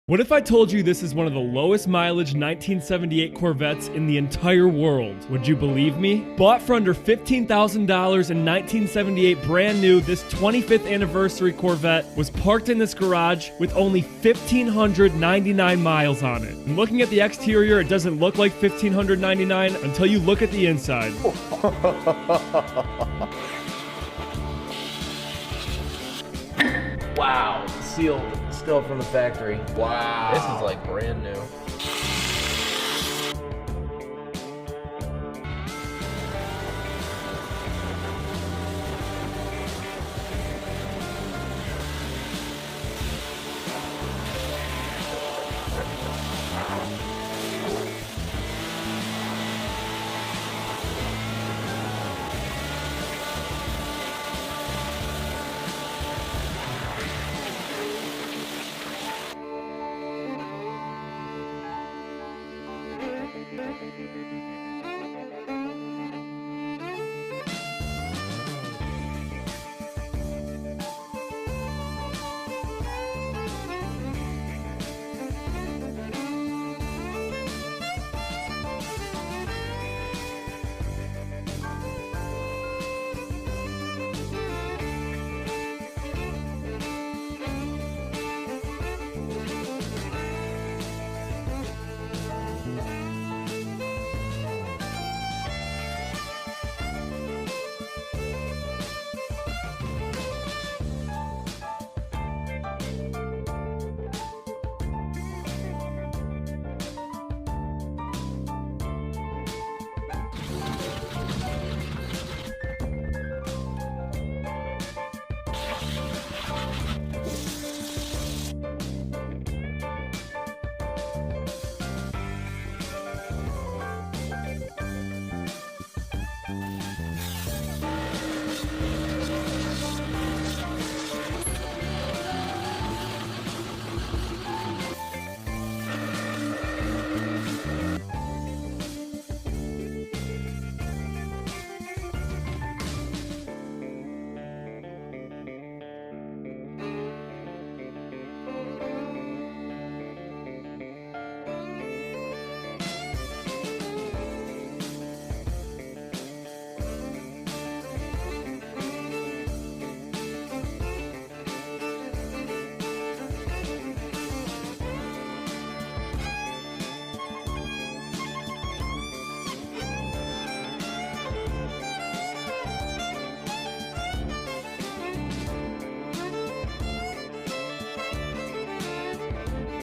What if I told you this is one of the lowest mileage 1978 Corvettes in the entire world? Would you believe me? Bought for under $15,000 in 1978 brand new, this 25th anniversary Corvette was parked in this garage with only 1,599 miles on it. And looking at the exterior, it doesn't look like 1,599 until you look at the inside. Wow, sealed still from the factory. Wow. This is like brand new.